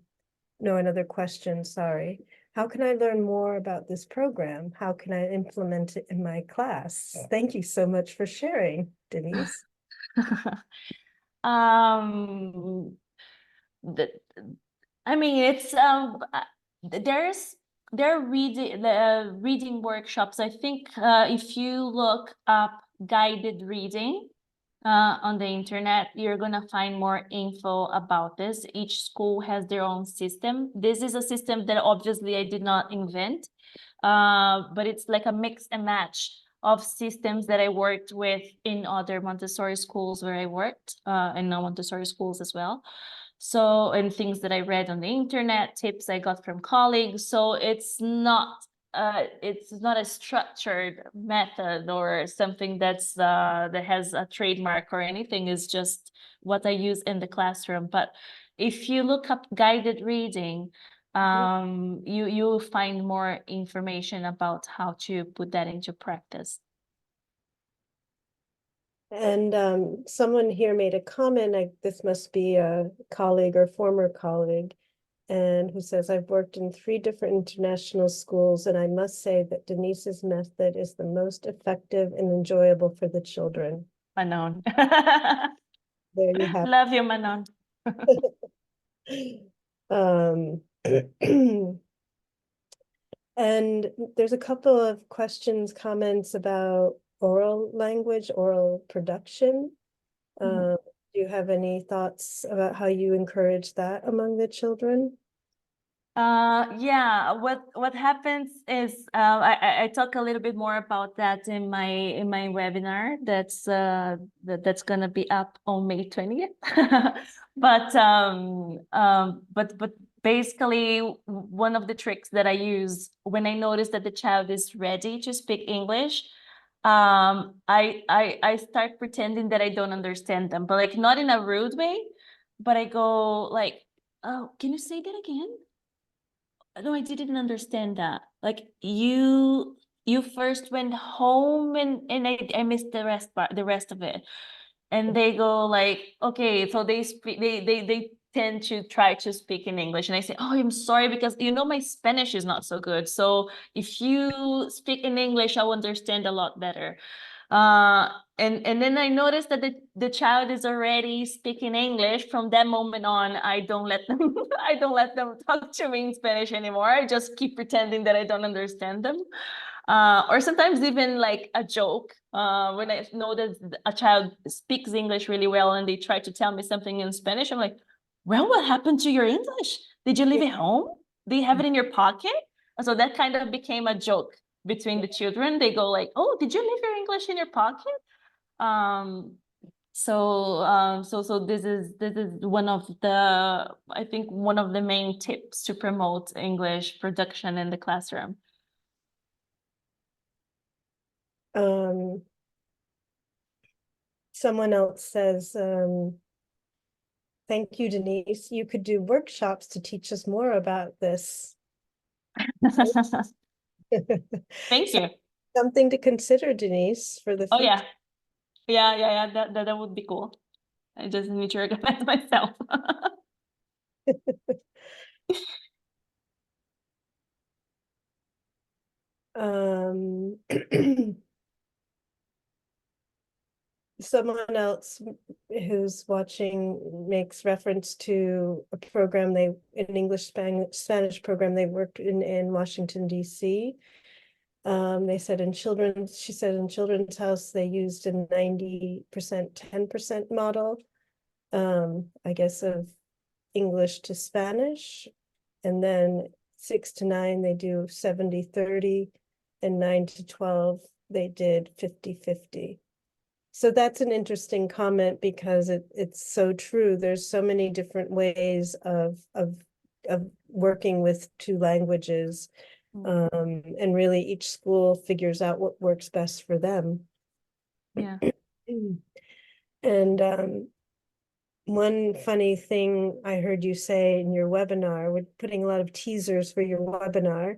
another question, sorry. How can I learn more about this program? How can I implement it in my class? Thank you so much for sharing, Denise. The, I mean, it's there are reading workshops. I think if you look up guided reading on the internet, you're gonna find more info about this. Each school has their own system. This is a system that obviously I did not invent, but it's like a mix and match of systems that I worked with in other Montessori schools where I worked, and non-Montessori schools as well. So, and things that I read on the internet, tips I got from colleagues. So it's not a structured method or something that has a trademark or anything. It's just what I use in the classroom. But if you look up guided reading, you'll find more information about how to put that into practice. And someone here made a comment, this must be a colleague or former colleague, and who says, I've worked in 3 different international schools, and I must say that Denise's method is the most effective and enjoyable for the children. Manon. There you have Love you, Manon. And there's a couple of questions, comments about oral language, oral production. Do you have any thoughts about how you encourage that among the children? Yeah, what happens is I talk a little bit more about that in my webinar that's gonna be up on May 20th. But basically one of the tricks that I use when I notice that the child is ready to speak English, I start pretending that I don't understand them, but like not in a rude way, but I go like, oh, can you say that again? No, I didn't understand that. Like you first went home and I missed the rest of it. And they go like, okay, so they speak they tend to try to speak in English. And I say, oh, I'm sorry, because my Spanish is not so good. So if you speak in English, I'll understand a lot better. And then I noticed that the child is already speaking English. From that moment on, I don't let them talk to me in Spanish anymore. I just keep pretending that I don't understand them. Or sometimes even like a joke. When I know that a child speaks English really well and they try to tell me something in Spanish, I'm like, well, what happened to your English? Did you leave it home? Do you have it in your pocket? So that kind of became a joke between the children. They go like, oh, did you leave your English in your pocket? So this is one of the, I think one of the main tips to promote English production in the classroom. Someone else says, thank you, Denise. You could do workshops to teach us more about this. Thank you. Something to consider, Denise, for the Oh future. yeah. That would be cool. I just need to organize myself. Someone else who's watching makes reference to a program an English Spanish program they worked in Washington, D.C. She said in Children's House, they used a 90%, 10% model, I guess, of English to Spanish. And then 6 to 9, they do 70-30, and 9 to 12, they did 50-50. So that's an interesting comment because it's so true. There's so many different ways of working with 2 languages. And really each school figures out what works best for them. Yeah. And one funny thing I heard you say in your webinar, we're putting a lot of teasers for your webinar.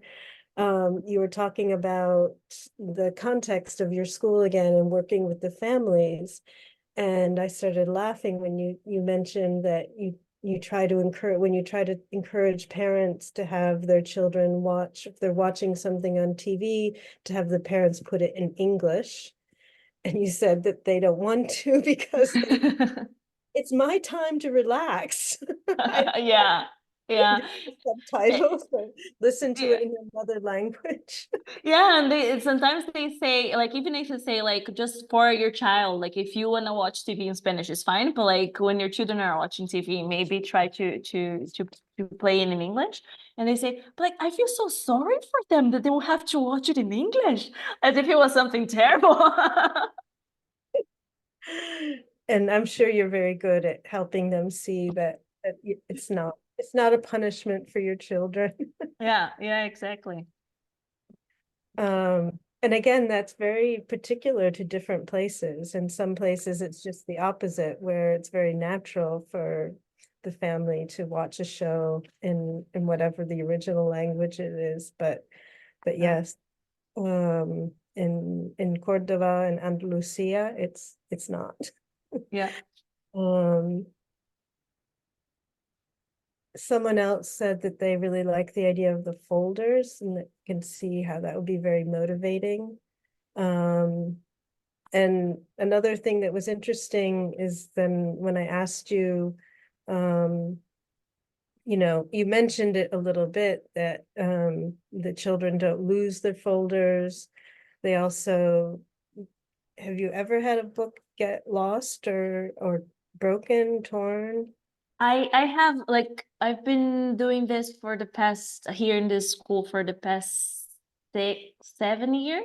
You were talking about the context of your school again and working with the families. And I started laughing when you mentioned that you try to encourage parents to have their children watch, if they're watching something on TV, to have the parents put it in English. And you said that they don't want to because it's my time to relax. Yeah. Yeah. Subtitles, or listen to Yeah. it in another language. Yeah, and sometimes they say, like, even if you say, like, just for your child, like if you want to watch TV in Spanish, it's fine, but like when your children are watching TV, maybe try to play it in English. And they say, but like, I feel so sorry for them that they will have to watch it in English, as if it was something terrible. And I'm sure you're very good at helping them see that, it's not a punishment for your children. Yeah, yeah, exactly. And again, that's very particular to different places. In some places, it's just the opposite, where it's very natural for the family to watch a show in whatever the original language it is. But yes, in Cordova and Andalusia, it's not. Yeah. Um, Someone else said that they really like the idea of the folders and that can see how that would be very motivating. And another thing that was interesting is then when I asked you, um, you mentioned it a little bit that the children don't lose their folders. They also, have you ever had a book get lost or broken, torn? I have, like, I've been doing this for the past, here in this school for the past 7 years.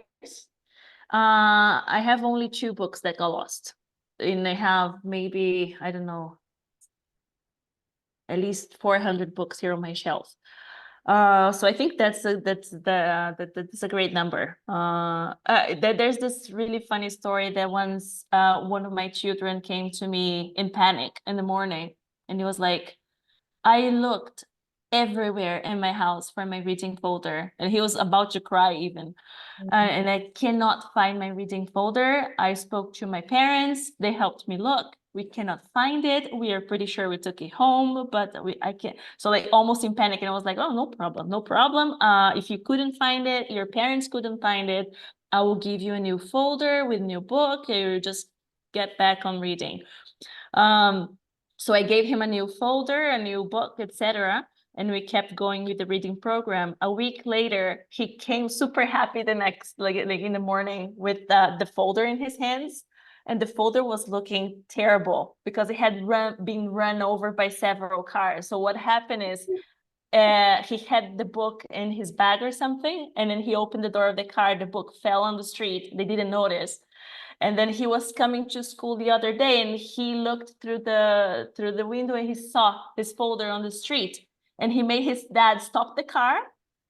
I have only 2 books that got lost, and I have maybe, I don't know, at least 400 books here on my shelf. So I think that's a great number. There's this really funny story that once one of my children came to me in panic in the morning, and he was like, I looked everywhere in my house for my reading folder, and he was about to cry even. And I cannot find my reading folder. I spoke to my parents. They helped me look. We cannot find it. We are pretty sure we took it home, but I can't. So like almost in panic. And I was like, oh, no problem, no problem. If you couldn't find it, your parents couldn't find it, I will give you a new folder with a new book. You just get back on reading. So I gave him a new folder, a new book, etc. And we kept going with the reading program. A week later, he came super happy the next, like in the morning, with the folder in his hands. And the folder was looking terrible because it had been run over by several cars. So what happened is he had the book in his bag or something, and then he opened the door of the car, the book fell on the street. They didn't notice. And then he was coming to school the other day, and he looked through the window and he saw his folder on the street. And he made his dad stop the car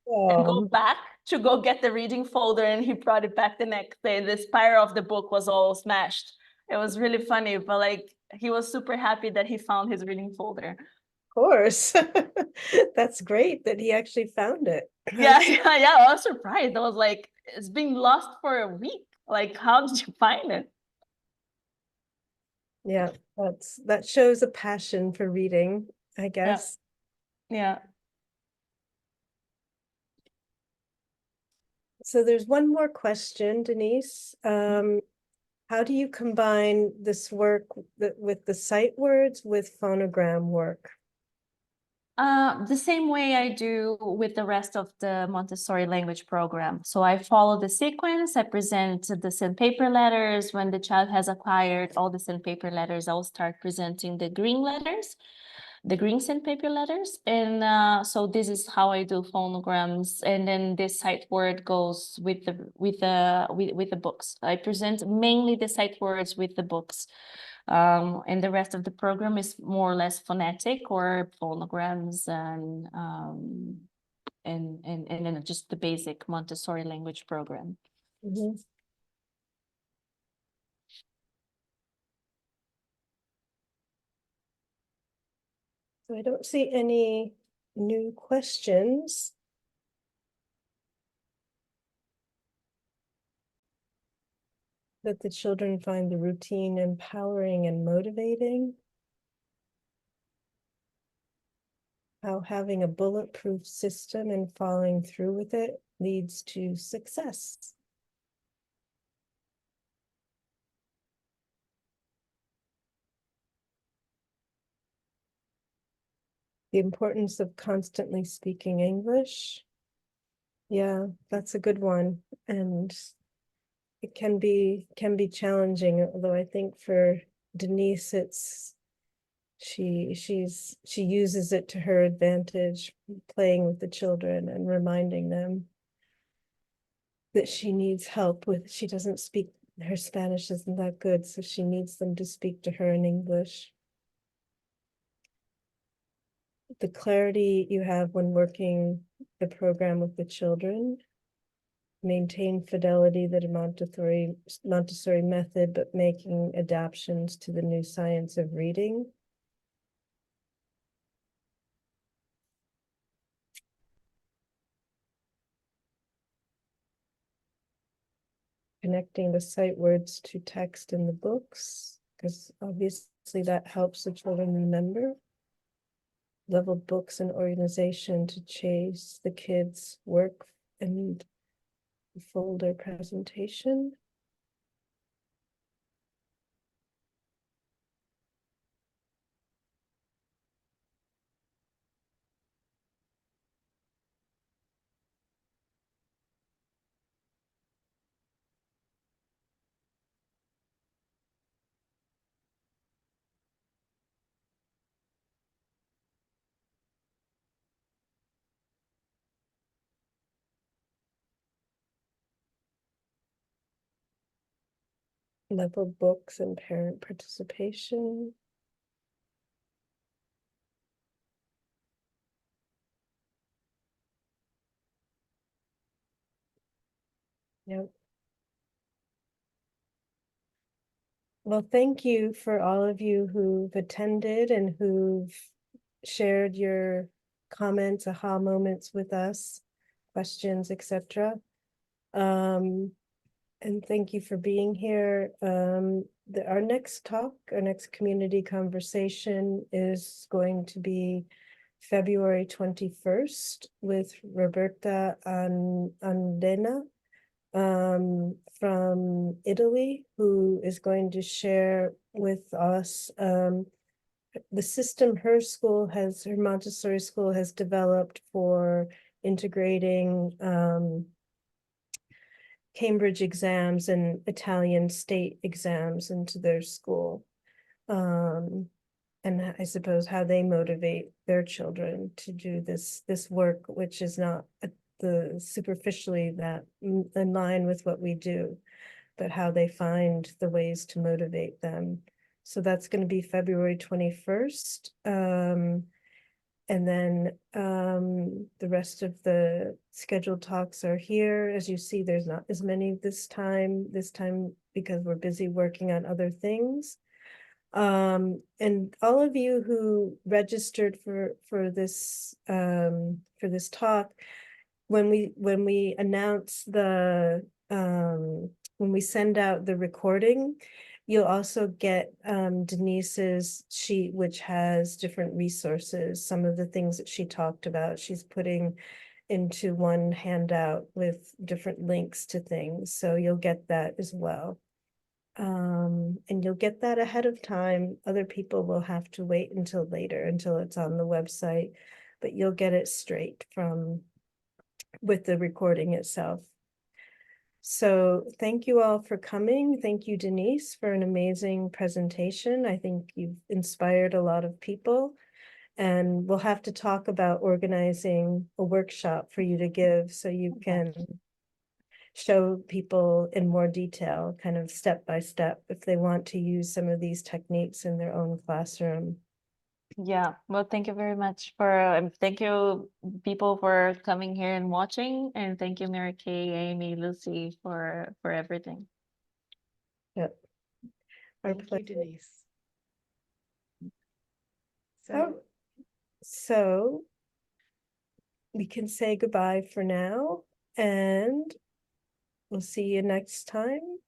and go back to go get the reading folder, and he brought it back the next day. The spiral of the book was all smashed. It was really funny, but like he was super happy that he found his reading folder. Course. That's great that he actually found it. Yeah, yeah, I was surprised. I was like, it's been lost for a week. Like, how did you find it? Yeah, that shows a passion for reading, I Yeah, guess. yeah. So there's one more question, Denise. How do you combine this work with the sight words with phonogram work? The same way I do with the rest of the Montessori language program. So I follow the sequence. I present the sandpaper letters. When the child has acquired all the sandpaper letters, I'll start presenting the green letters, the green sandpaper letters. And so this is how I do phonograms. And then this sight word goes with the books. I present mainly the sight words with the books. And the rest of the program is more or less phonetic or phonograms and then just the basic Montessori language program. Mhm. So I don't see any new questions. That the children find the routine empowering and motivating. How having a bulletproof system and following through with it leads to success. The importance of constantly speaking English. Yeah, that's a good one. And it can be challenging, although I think for Denise, she uses it to her advantage, playing with the children and reminding them that she needs help with, she doesn't speak, her Spanish isn't that good, so she needs them to speak to her in English. The clarity you have when working the program with the children, maintain fidelity to the Montessori method, but making adaptations to the new science of reading. Connecting the sight words to text in the books, because obviously that helps the children remember. Level books and organization to chase the kids' work and folder presentation. Level books and parent participation. Yep. Well, thank you for all of you who've attended and who've shared your comments, aha moments with us, questions, etc. And thank you for being here. Our next talk, our next community conversation is going to be February 21st with Roberta Andena from Italy, who is going to share with us the system her Montessori school has developed for integrating Cambridge exams and Italian state exams into their school. And I suppose how they motivate their children to do this work, which is not the superficially that in line with what we do, but how they find the ways to motivate them. So that's going to be February 21st. And then the rest of the scheduled talks are here. As you see, there's not as many this time because we're busy working on other things. And all of you who registered for this talk, when we announce when we send out the recording, you'll also get Denise's sheet, which has different resources. Some of the things that she talked about, she's putting into one handout with different links to things. So you'll get that as well. And you'll get that ahead of time. Other people will have to wait until later, until it's on the website, but you'll get it straight with the recording itself. So thank you all for coming. Thank you, Denise, for an amazing presentation. I think you've inspired a lot of people, and we'll have to talk about organizing a workshop for you to give so you can show people in more detail, kind of step by step, if they want to use some of these techniques in their own classroom. Yeah, well, thank you very much thank you people for coming here and watching, and thank you Mary Kay, Amy, Lucy for everything. Yep. Our Thank you, pleasure. Denise. Oh, so we can say goodbye for now, and we'll see you next time.